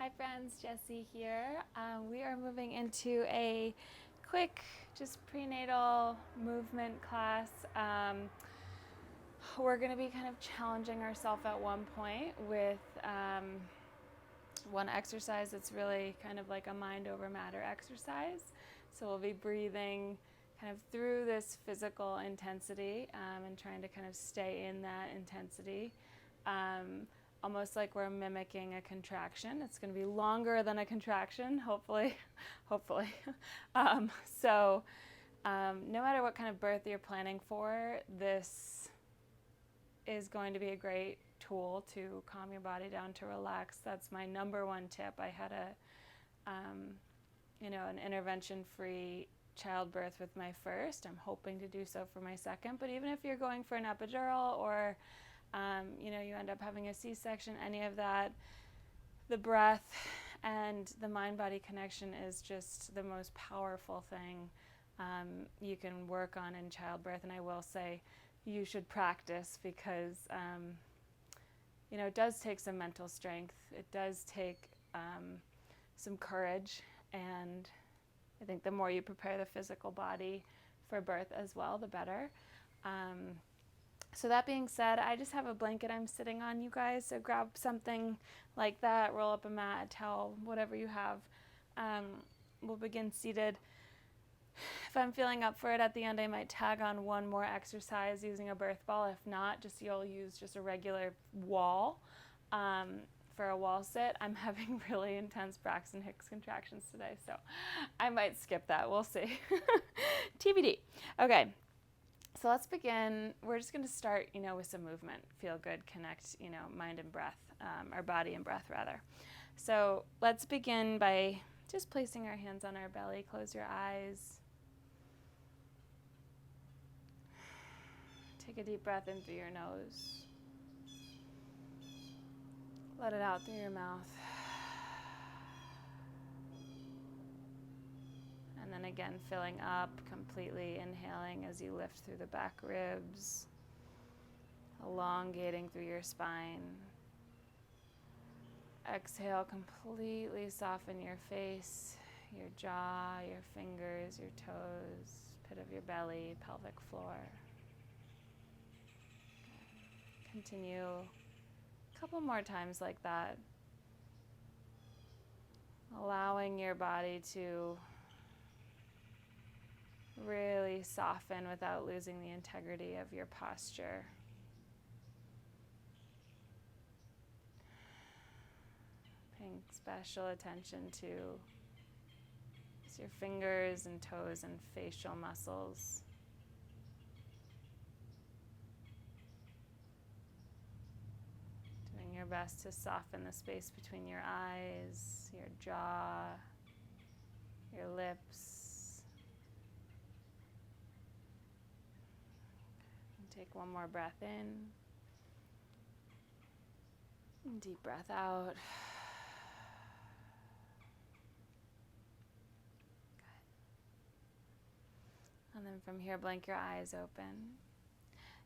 Hi friends, Jessie here. We are moving into a quick, just prenatal movement class. We're going to be kind of challenging ourselves at one point with one exercise that's really kind of like a mind over matter exercise. So we'll be breathing kind of through this physical intensity and trying to kind of stay in that intensity. Almost like we're mimicking a contraction. It's going to be longer than a contraction, hopefully. hopefully. So no matter what kind of birth you're planning for, this is going to be a great tool to calm your body down, to relax. That's my number one tip. I had an intervention-free childbirth with my first. I'm hoping to do so for my second. But even if you're going for an epidural or you end up having a C-section, any of that, the breath and the mind-body connection is just the most powerful thing you can work on in childbirth. And I will say you should practice because, it does take some mental strength. It does take some courage. And I think the more you prepare the physical body for birth as well, the better. So that being said, I just have a blanket I'm sitting on, you guys. So grab something like that, roll up a mat, a towel, whatever you have. We'll begin seated. If I'm feeling up for it at the end, I might tag on one more exercise using a birth ball. If not, you'll use just a regular wall for a wall sit. I'm having really intense Braxton Hicks contractions today, so I might skip that. We'll see. TBD. Okay. So let's begin. We're just going to start, with some movement. Feel good, connect, mind and breath, or body and breath rather. So let's begin by just placing our hands on our belly. Close your eyes. Take a deep breath in through your nose. Let it out through your mouth. And then again, filling up, completely inhaling as you lift through the back ribs, elongating through your spine. Exhale, completely soften your face, your jaw, your fingers, your toes, pit of your belly, pelvic floor. Continue a couple more times like that, allowing your body to really soften without losing the integrity of your posture. Paying special attention to your fingers and toes and facial muscles. Doing your best to soften the space between your eyes, your jaw, your lips. And take one more breath in. And deep breath out. And then from here, blink your eyes open.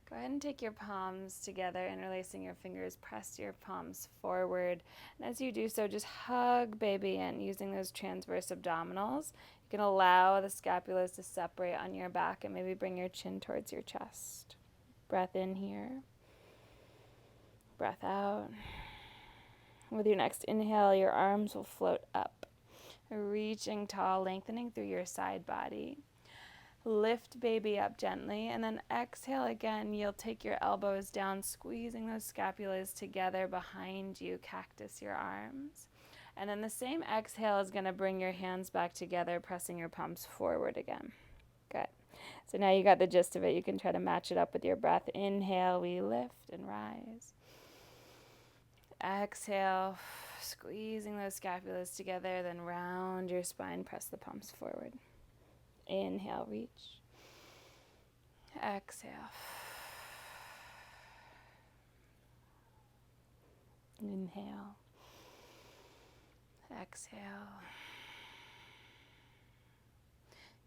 Go ahead and take your palms together, interlacing your fingers, press your palms forward. And as you do so, just hug baby in using those transverse abdominals. You can allow the scapulas to separate on your back and maybe bring your chin towards your chest. Breath in here. Breath out. With your next inhale, your arms will float up, reaching tall, lengthening through your side body. Lift baby up gently, and then exhale again. You'll take your elbows down, squeezing those scapulas together behind you, cactus your arms. And then the same exhale is going to bring your hands back together, pressing your palms forward again. Good. So now you got the gist of it. You can try to match it up with your breath. Inhale, we lift and rise. Exhale, squeezing those scapulas together, then round your spine, press the palms forward. Inhale, reach. Exhale. Inhale. Exhale.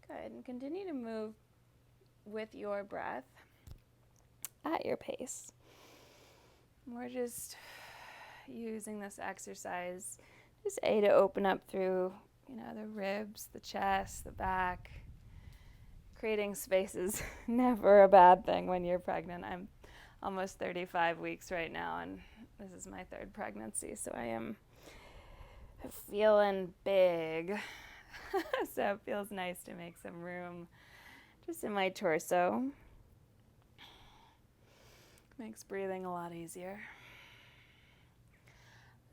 Good. And continue to move with your breath at your pace. We're just using this exercise Just to open up through, the ribs, the chest, the back. Creating space is never a bad thing when you're pregnant. I'm almost 35 weeks right now, and this is my third pregnancy, so I am feeling big. So it feels nice to make some room just in my torso. Makes breathing a lot easier.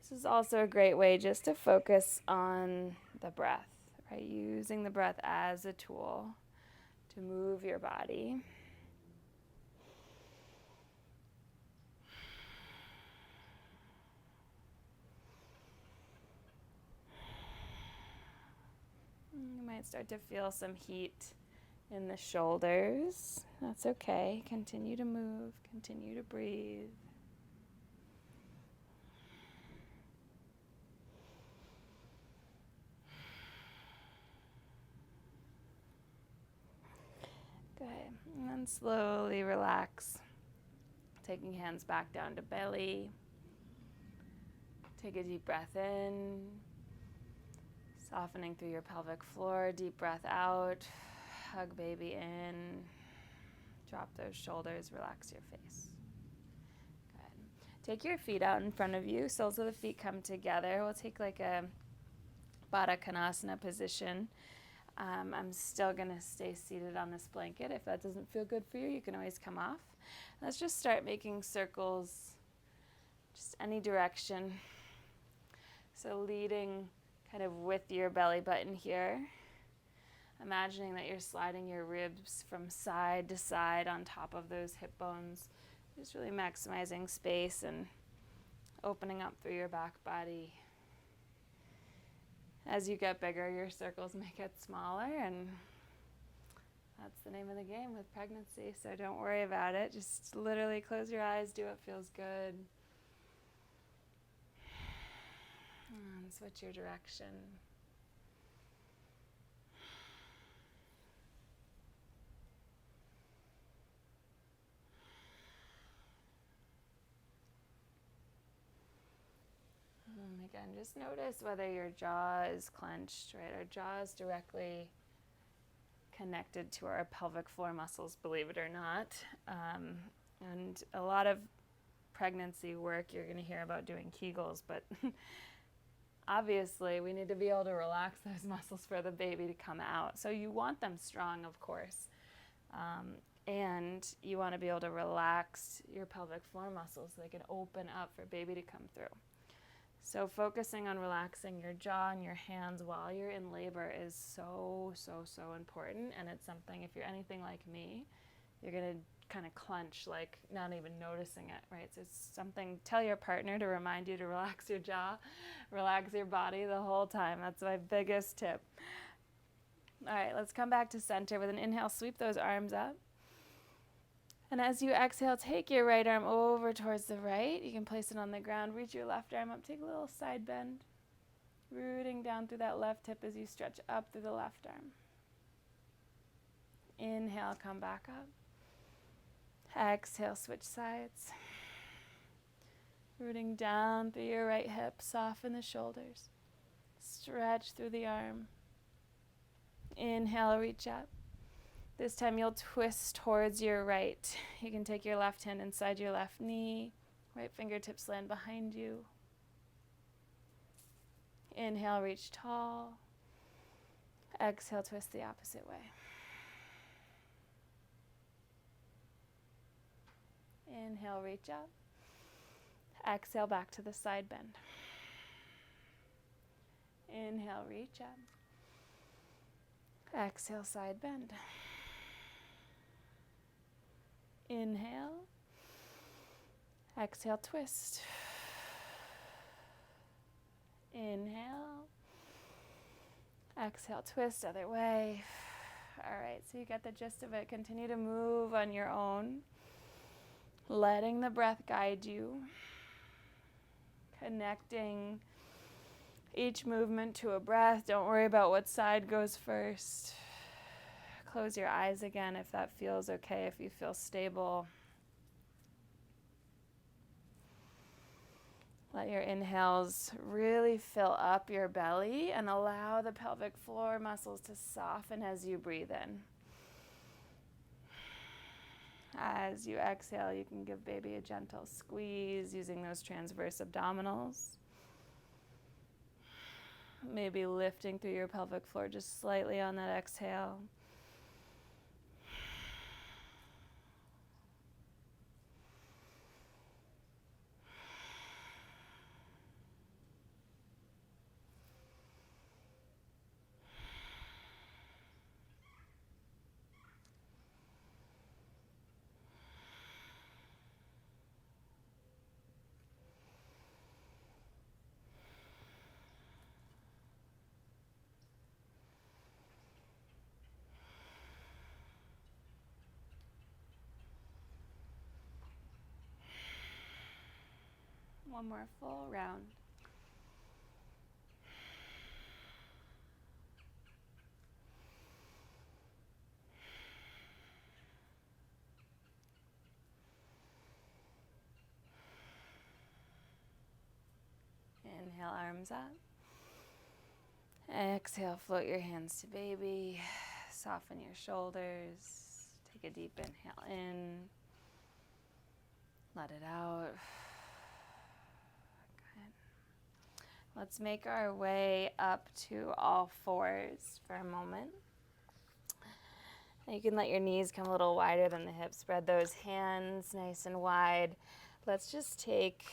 This is also a great way just to focus on the breath, right? Using the breath as a tool to move your body. You might start to feel some heat in the shoulders. That's okay. Continue to move, continue to breathe. Good. And then slowly relax. Taking hands back down to belly. Take a deep breath in. Softening through your pelvic floor. Deep breath out. Hug baby in. Drop those shoulders. Relax your face. Good. Take your feet out in front of you. Soles of the feet come together. We'll take like a Baddha Konasana position. I'm still going to stay seated on this blanket. If that doesn't feel good for you, you can always come off. Let's just start making circles, just any direction. So leading kind of with your belly button here. Imagining that you're sliding your ribs from side to side on top of those hip bones. Just really maximizing space and opening up through your back body. As you get bigger, your circles may get smaller, and that's the name of the game with pregnancy, so don't worry about it. Just literally close your eyes, do what feels good. And switch your direction. And again, just notice whether your jaw is clenched, right? Our jaw is directly connected to our pelvic floor muscles, believe it or not. And a lot of pregnancy work, you're going to hear about doing Kegels, but obviously we need to be able to relax those muscles for the baby to come out. So you want them strong, of course. And you want to be able to relax your pelvic floor muscles so they can open up for baby to come through. So focusing on relaxing your jaw and your hands while you're in labor is so, so, so important. And it's something, if you're anything like me, you're going to kind of clench, like not even noticing it, right? So it's something, tell your partner to remind you to relax your jaw, relax your body the whole time. That's my biggest tip. All right, let's come back to center with an inhale, sweep those arms up. And as you exhale, take your right arm over towards the right. You can place it on the ground. Reach your left arm up. Take a little side bend. Rooting down through that left hip as you stretch up through the left arm. Inhale, come back up. Exhale, switch sides. Rooting down through your right hip. Soften the shoulders. Stretch through the arm. Inhale, reach up. This time you'll twist towards your right. You can take your left hand inside your left knee. Right fingertips land behind you. Inhale, reach tall. Exhale, twist the opposite way. Inhale, reach up. Exhale, back to the side bend. Inhale, reach up. Exhale, side bend. Inhale. Exhale, twist. Inhale. Exhale, twist, other way. All right, so you got the gist of it. Continue to move on your own. Letting the breath guide you. Connecting each movement to a breath. Don't worry about what side goes first. Close your eyes again if that feels okay, if you feel stable. Let your inhales really fill up your belly and allow the pelvic floor muscles to soften as you breathe in. As you exhale, you can give baby a gentle squeeze using those transverse abdominals. Maybe lifting through your pelvic floor just slightly on that exhale. One more full round. Inhale, arms up. Exhale, float your hands to baby. Soften your shoulders. Take a deep inhale in. Let it out. Good. Let's make our way up to all fours for a moment. You can let your knees come a little wider than the hips. Spread those hands nice and wide. Let's just take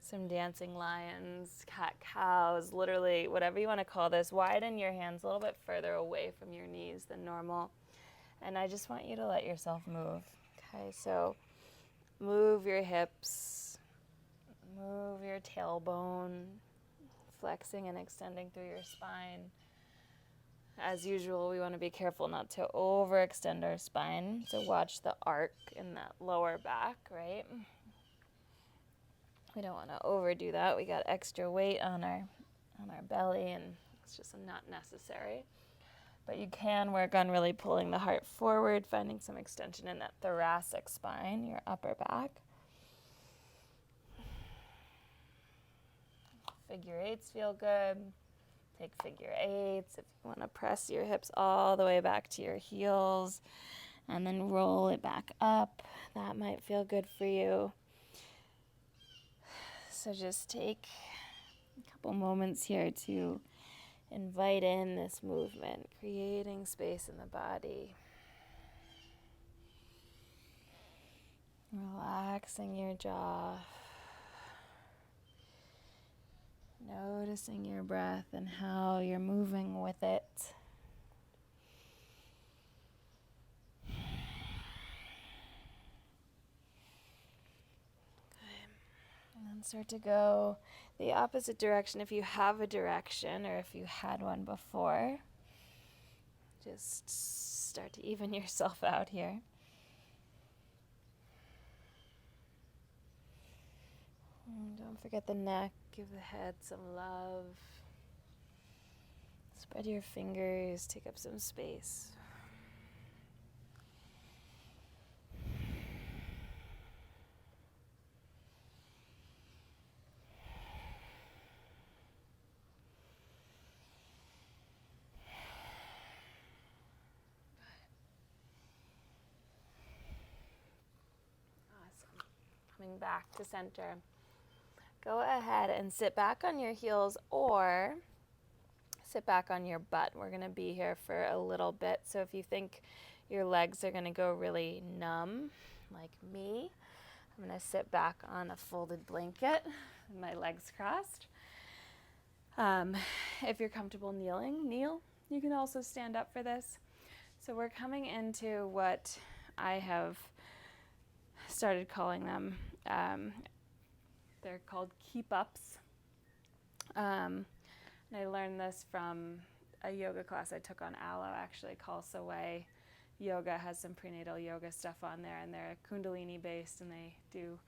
some dancing lions, cat-cows, literally whatever you want to call this. Widen your hands a little bit further away from your knees than normal. And I just want you to let yourself move. Okay, so move your hips, move your tailbone, flexing and extending through your spine. As usual, we want to be careful not to overextend our spine. So watch the arc in that lower back, right? We don't want to overdo that. We got extra weight on our belly, and it's just not necessary. But you can work on really pulling the heart forward, finding some extension in that thoracic spine, your upper back. Figure eights feel good. Take figure eights if you want to press your hips all the way back to your heels and then roll it back up. That might feel good for you. So just take a couple moments here to invite in this movement, creating space in the body. Relaxing your jaw. Noticing your breath and how you're moving with it. And then start to go the opposite direction if you have a direction or if you had one before. Just start to even yourself out here. And don't forget the neck. Give the head some love. Spread your fingers. Take up some space. Awesome. Coming back to center. Go ahead and sit back on your heels or sit back on your butt. We're going to be here for a little bit. So if you think your legs are going to go really numb, like me, I'm going to sit back on a folded blanket with my legs crossed. If you're comfortable kneeling, kneel. You can also stand up for this. So we're coming into what I have started calling them. They're called keep-ups. And I learned this from a yoga class I took on Aloe, actually, called Saway Yoga. Has some prenatal yoga stuff on there, and they're Kundalini based, and they do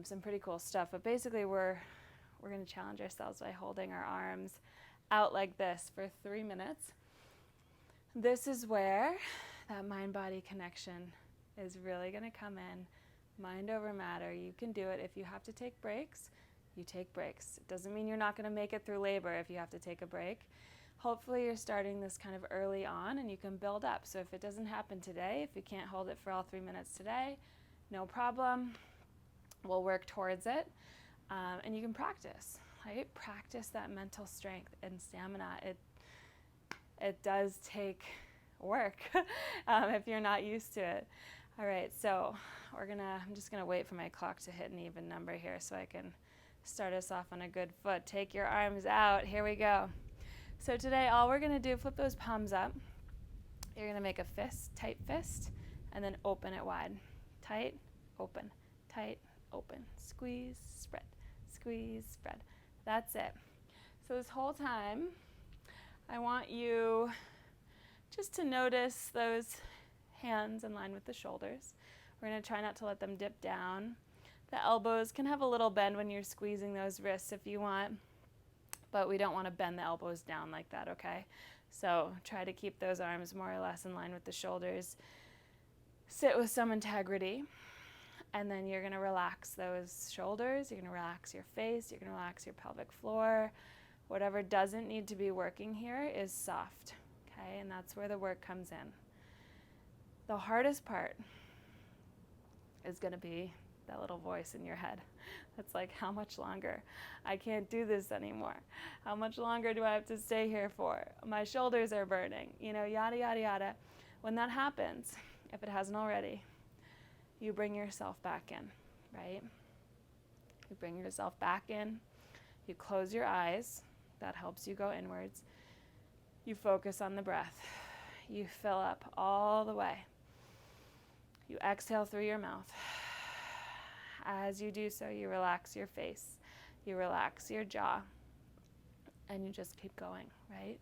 some pretty cool stuff. But basically, we're going to challenge ourselves by holding our arms out like this for 3 minutes. This is where that mind-body connection is really going to come in. Mind over matter. You can do it. If you have to take breaks, you take breaks. It doesn't mean you're not going to make it through labor if you have to take a break. Hopefully you're starting this kind of early on and you can build up. So if it doesn't happen today, if you can't hold it for all 3 minutes today, no problem. We'll work towards it. And you can practice, right? Practice that mental strength and stamina. It does take work if you're not used to it. All right, so I'm just gonna wait for my clock to hit an even number here so I can start us off on a good foot. Take your arms out, here we go. So today all we're gonna do, flip those palms up. You're gonna make a fist, tight fist, and then open it wide. Tight, open, squeeze, spread, squeeze, spread. That's it. So this whole time, I want you just to notice those hands in line with the shoulders. We're going to try not to let them dip down. The elbows can have a little bend when you're squeezing those wrists if you want, but we don't want to bend the elbows down like that, okay? So try to keep those arms more or less in line with the shoulders. Sit with some integrity, and then you're going to relax those shoulders. You're going to relax your face. You're going to relax your pelvic floor. Whatever doesn't need to be working here is soft, okay? And that's where the work comes in. The hardest part is going to be that little voice in your head that's like, how much longer? I can't do this anymore. How much longer do I have to stay here for? My shoulders are burning, yada, yada, yada. When that happens, if it hasn't already, you bring yourself back in, right? You bring yourself back in. You close your eyes. That helps you go inwards. You focus on the breath. You fill up all the way. You exhale through your mouth. As you do so, you relax your face. You relax your jaw. And you just keep going, right?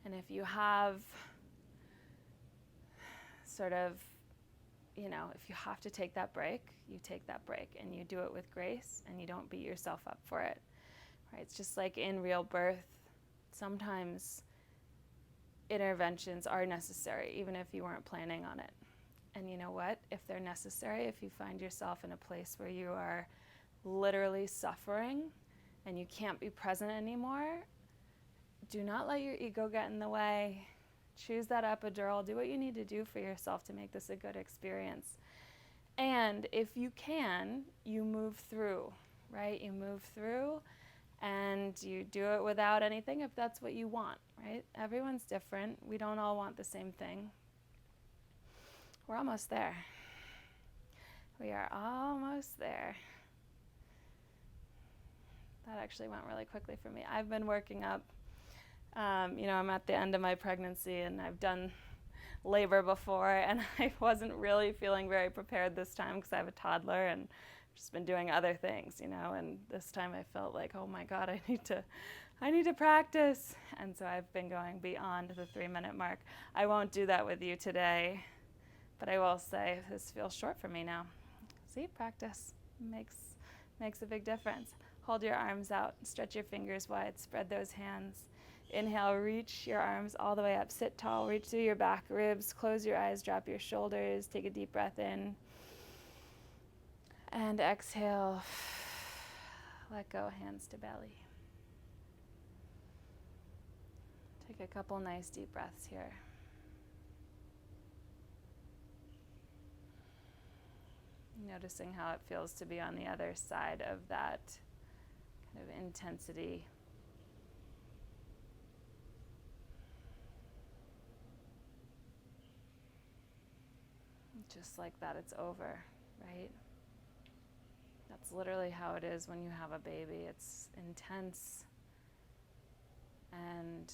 And if you have sort of, if you have to take that break, you take that break and you do it with grace and you don't beat yourself up for it, right? It's just like in real birth, sometimes interventions are necessary, even if you weren't planning on it. And you know what? If they're necessary, if you find yourself in a place where you are literally suffering and you can't be present anymore, do not let your ego get in the way. Choose that epidural. Do what you need to do for yourself to make this a good experience. And if you can, you move through, right? You move through and you do it without anything if that's what you want, right? Everyone's different. We don't all want the same thing. We're almost there. We are almost there. That actually went really quickly for me. I've been working up. I'm at the end of my pregnancy and I've done labor before and I wasn't really feeling very prepared this time because I have a toddler and just been doing other things, and this time I felt like, oh my God, I need to practice. And so I've been going beyond the 3-minute mark. I won't do that with you today, but I will say this feels short for me now. See, practice makes a big difference. Hold your arms out, stretch your fingers wide, spread those hands. Inhale, reach your arms all the way up. Sit tall, reach through your back ribs. Close your eyes, drop your shoulders. Take a deep breath in. And exhale. Let go, hands to belly. Take a couple nice deep breaths here. Noticing how it feels to be on the other side of that kind of intensity. Just like that, it's over, right? That's literally how it is when you have a baby. It's intense and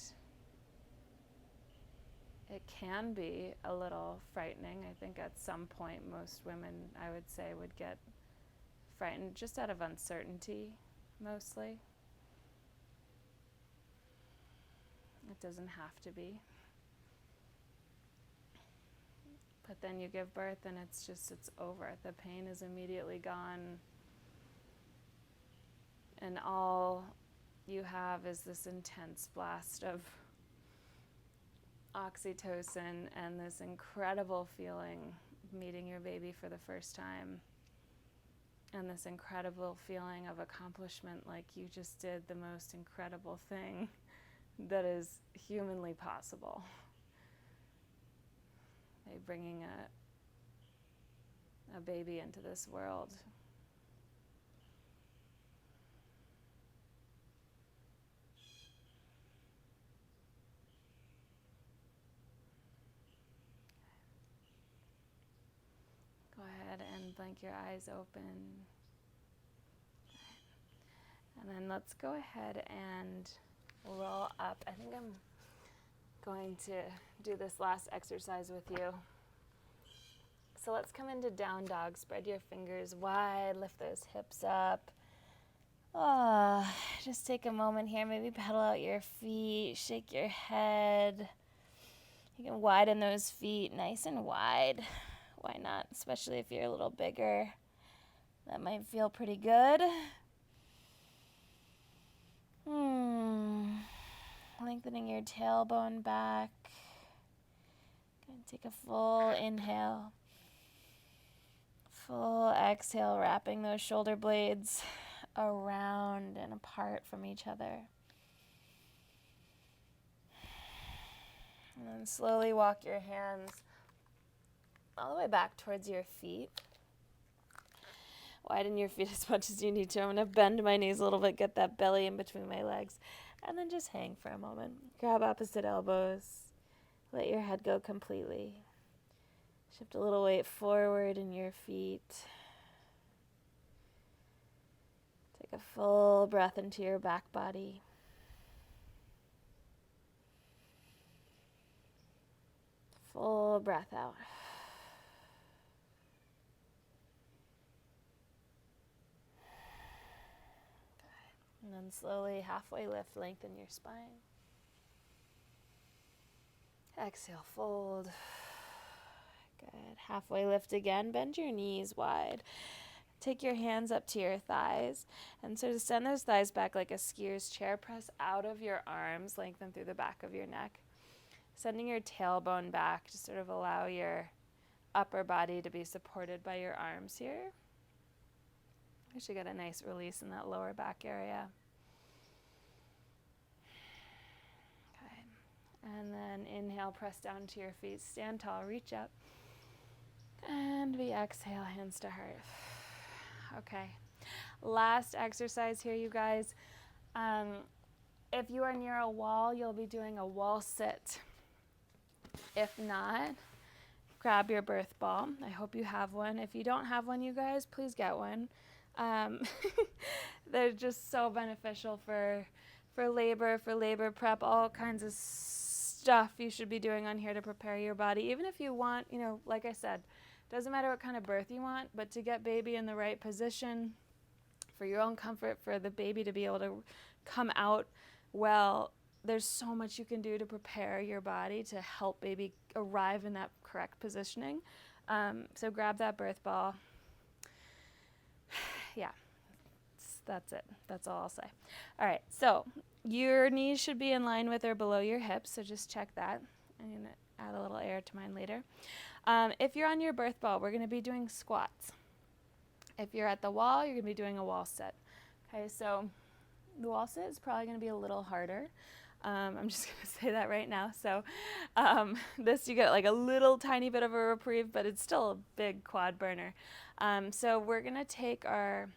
it can be a little frightening. I think at some point most women, I would say, would get frightened just out of uncertainty, mostly. It doesn't have to be. But then you give birth and it's over. The pain is immediately gone. And all you have is this intense blast of oxytocin and this incredible feeling of meeting your baby for the first time. and this incredible feeling of accomplishment, like you just did the most incredible thing that is humanly possible by bringing a baby into this world. Go ahead and blink your eyes open. And then let's go ahead and roll up. I think I'm going to do this last exercise with you. So let's come into down dog. Spread your fingers wide, lift those hips up. Just take a moment here, maybe pedal out your feet, shake your head. You can widen those feet nice and wide. Why not? Especially if you're a little bigger. That might feel pretty good. Lengthening your tailbone back. Take a full inhale. Full exhale, wrapping those shoulder blades around and apart from each other. And then slowly walk your hands all the way back towards your feet. Widen your feet as much as you need to. I'm going to bend my knees a little bit, get that belly in between my legs, and then just hang for a moment. Grab opposite elbows. Let your head go completely. Shift a little weight forward in your feet. Take a full breath into your back body. Full breath out. And then slowly, halfway lift, lengthen your spine. Exhale, fold. Good. Halfway lift again. Bend your knees wide. Take your hands up to your thighs. And so to send those thighs back like a skier's chair, press out of your arms, lengthen through the back of your neck. Sending your tailbone back to sort of allow your upper body to be supported by your arms here. You should get a nice release in that lower back area. Okay. And then inhale, press down to your feet, stand tall, reach up. And we exhale, hands to heart. Okay. Last exercise here, you guys. If you are near a wall, you'll be doing a wall sit. If not, grab your birth ball. I hope you have one. If you don't have one, you guys, please get one. They're just so beneficial for labor prep, all kinds of stuff you should be doing on here to prepare your body. Even if you want, like I said, doesn't matter what kind of birth you want, but to get baby in the right position for your own comfort, for the baby to be able to come out well, there's so much you can do to prepare your body to help baby arrive in that correct positioning. So grab that birth ball. Yeah, that's it. That's all I'll say. All right, so your knees should be in line with or below your hips, so just check that. I'm going to add a little air to mine later. If you're on your birth ball, we're going to be doing squats. If you're at the wall, you're going to be doing a wall sit. Okay, so the wall sit is probably going to be a little harder. I'm just going to say that right now. So this, you get like a little tiny bit of a reprieve, but it's still a big quad burner. So we're going to take our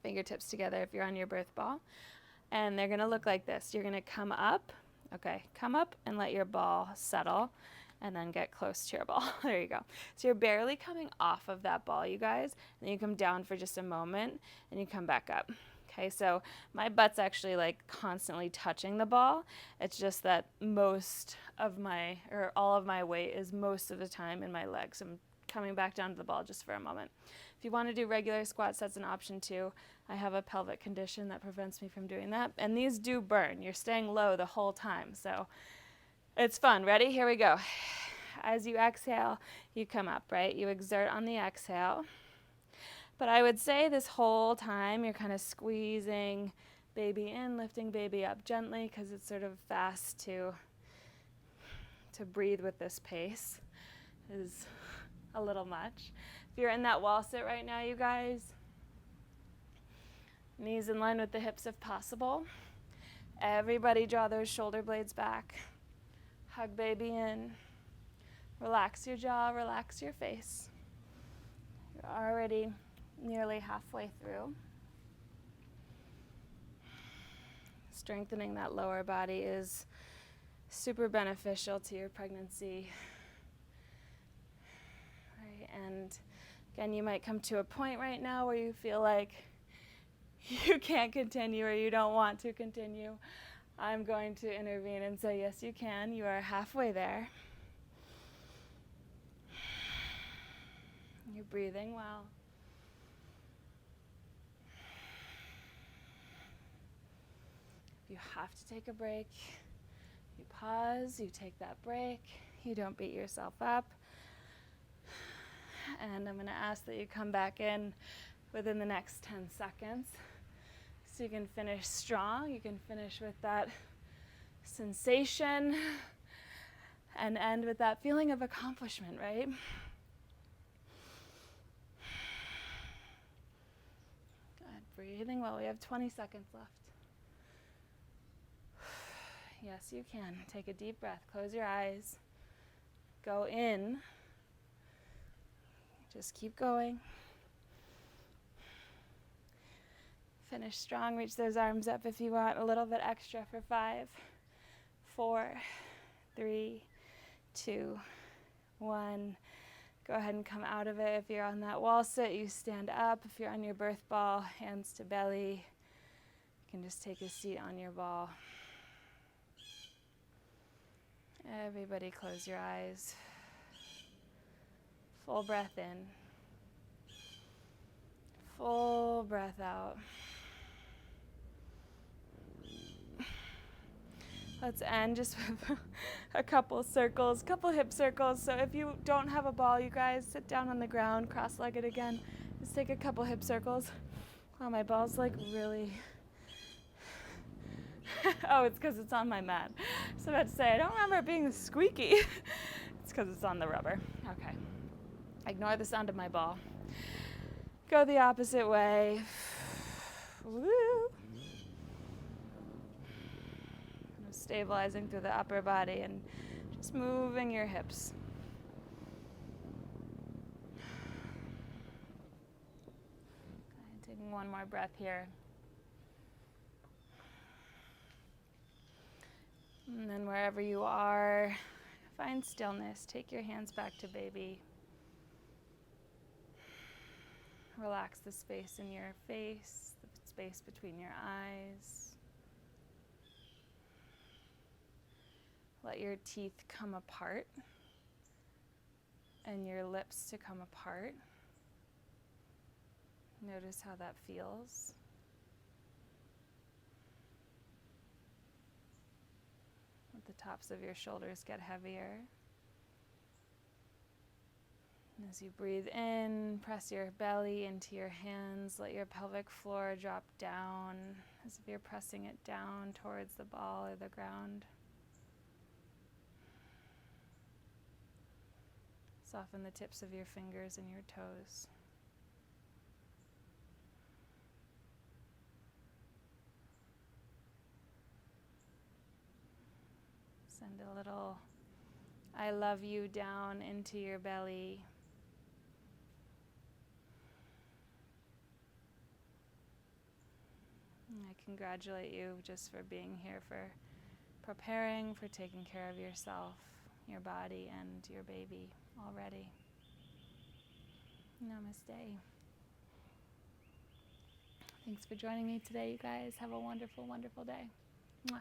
fingertips together if you're on your birth ball, and they're going to look like this. You're going to come up, come up and let your ball settle, and then get close to your ball. There you go. So you're barely coming off of that ball, you guys, and then you come down for just a moment, and you come back up. Okay, so my butt's actually like constantly touching the ball. It's just that all of my weight is most of the time in my legs. I'm coming back down to the ball just for a moment. If you want to do regular squats, that's an option too. I have a pelvic condition that prevents me from doing that. And these do burn. You're staying low the whole time. So it's fun. Ready? Here we go. As you exhale, you come up, right? You exert on the exhale. But I would say this whole time you're kind of squeezing baby in, lifting baby up gently, because it's sort of fast to breathe with this pace is a little much. If you're in that wall sit right now, you guys, Knees in line with the hips if possible. Everybody draw those shoulder blades back. Hug baby in. Relax your jaw, relax your face. You're already nearly halfway through. Strengthening that lower body is super beneficial to your pregnancy. Right? And again, you might come to a point right now where you feel like you can't continue or you don't want to continue. I'm going to intervene and say, yes, you can. You are halfway there. You're breathing well. If you have to take a break, you pause, you take that break, you don't beat yourself up. And I'm going to ask that you come back in within the next 10 seconds. So you can finish strong, you can finish with that sensation and end with that feeling of accomplishment, right? Good, breathing well. We have 20 seconds left. Yes, you can. Take a deep breath, close your eyes, go in, just keep going. Finish strong, reach those arms up if you want a little bit extra for 5, 4, 3, 2, 1. Go ahead and come out of it. If you're on that wall sit, you stand up. If you're on your birth ball, hands to belly, you can just take a seat on your ball. Everybody close your eyes. Full breath in. Full breath out. Let's end just with a couple circles, couple hip circles. So if you don't have a ball, you guys sit down on the ground, cross-legged again. Just take a couple hip circles. Oh, my ball's like really... Oh, it's because it's on my mat. So I was about to say, I don't remember it being squeaky. It's because it's on the rubber. Okay. Ignore the sound of my ball. Go the opposite way. Woo. Stabilizing through the upper body and just moving your hips. Okay, taking one more breath here. And then wherever you are, find stillness. Take your hands back to baby. Relax the space in your face, the space between your eyes. Let your teeth come apart and your lips to come apart. Notice how that feels. Let the tops of your shoulders get heavier. And as you breathe in, press your belly into your hands. Let your pelvic floor drop down as if you're pressing it down towards the ball or the ground. Soften the tips of your fingers and your toes. Send a little I love you down into your belly. And I congratulate you just for being here, for preparing, for taking care of yourself, your body, and your baby already. Namaste. Thanks for joining me today, you guys. Have a wonderful, wonderful day. Mwah.